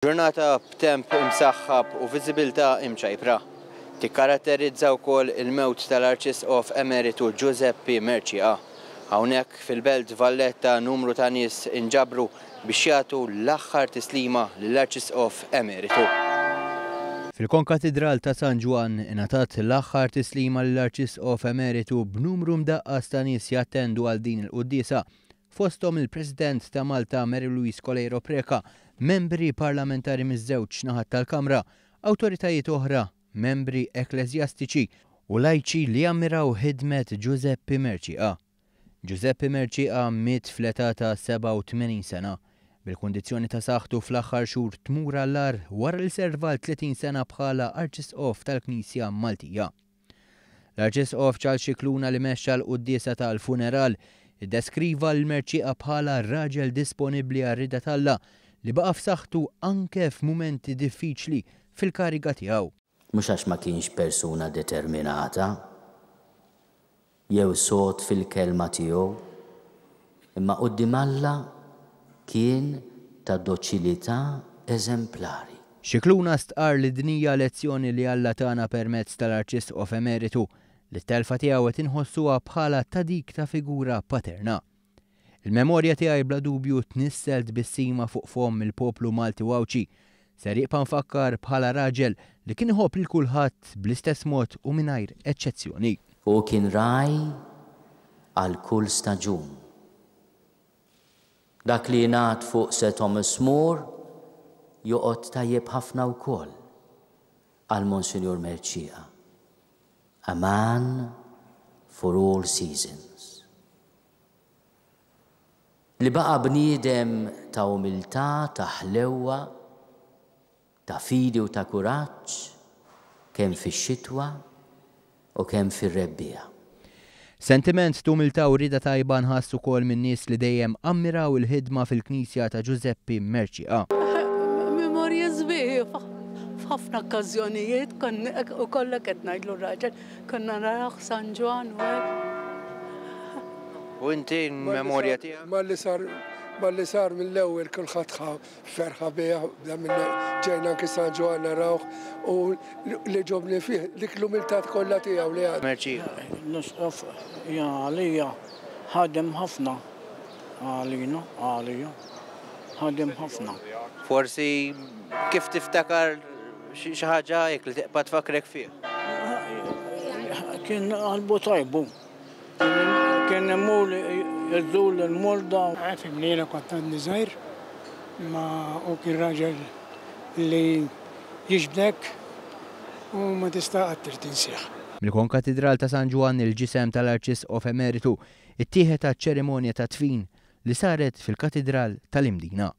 Ġurnata b'temp imsaħħab u viżibilità imċajpra. Tikkaratterizza wkoll il-mewt tal-Arċisqof Emeritu Giuseppe Mercia. Hawnhekk fil-Belt Valletta numru ta' nies inġabru biex jagħtu l-aħħar tislima lill-Arċisqof Emeritu. Fil-Konkatedral ta' San Ġwan ingħatat l-aħħar tislima lill-Arċisqof Emeritu b'numru mdaqqas ta' nies jattendu għal din il-quddiesa. Fosthom il-President ta' Malta Mary Louise Coleiro Preca, membri parlamentari miż-żewġ naħat tal-Kamra, awtoritajiet oħra, membri ekklesjastiċi u lajċi li jammiraw ħidmet Giuseppe Mercia. Giuseppe Mercia miet fl-età ta' 87 sena. Bil-kundizzjoni ta' saħħtu fl-aħħar xhur tmur għall-ar wara li serva l-30 sena bħala Arċisqof tal-Knisja Maltija. L-Arċisqof Charles Scicluna li mexxa l-quddiesa tal-funeral iddeskriva l-Mercia bħala raġel disponibbli għar-rida tal-Alla li baqa' f'saħħtu anke f'mumenti diffiċli fil-kariga tiegħu. Mhux għax ma kienx persuna determinata jew sod fil-kelma tiegħu, imma quddiem Alla kien ta' doċilità eżemplari. Scicluna stqar li dinija lezzjoni li Alla tagħna permezz tal-Arċisqof Emeritu li t-telfa tiegħu qed inħossuha bħala ta' dik ta' figura paterna. Il-memorja tiegħi bla dubju tnisselt bis-sima fuq fomm il-poplu Malti Wawċi. Ser jibqa' nfakkar bħala raġel li kien iħobb lil kulħadd bl-istess mod u mingħajr eċċezzjoni. U kien raj għal kull staġun. Dak li ngħad fuq Sir Thomas More joqgħod tajjeb ħafna wkoll għal Monsignor Mercia. A man for all seasons. Li baqa' bniedem ta' umiltà, ta' ħlewwa, ta' fidi u ta' kuraġġ, kemm fix-xitwa u kemm fir-rebbieħ. Sentiment ta' umiltà u rieda tajba nħassu wkoll min nies li dejjem ammiraw il-ħidma fil-Knisja ta' Giuseppe Mercia. Memorja żbieħ. F'ħafna okkażjonijiet u kollha qed ngħidlu raġel konna naraw San Ġwan u hekk. U inti l-memorja tiegħek? Malli sar mill-ewwel kulħadd ferħa biha ġejna anke San Ġwan narawh u li ġobni fih dik l-umiltà kollha tiegħu li għad. Mercia. L-isqof għalija ħadem ħafna għalija ħadem ħafna. Forsi kif tiftakar xi ħaġa hekk li teqpa' tfakrek fih? Kien qalbu tajbu. Kien imur jeżżul il-mulda. Għarf imnejla kont għandi żgħir, ma u kien raġel li jiġbdek u ma tista' qatt tinsieħ. Mill-Konkatedral ta' San Ġwan il-ġisem tal-Arċisqof Emeritu ittieħed għaċ-ċerimonja ta' tfin li saret fil-Katedral tal-Imdina.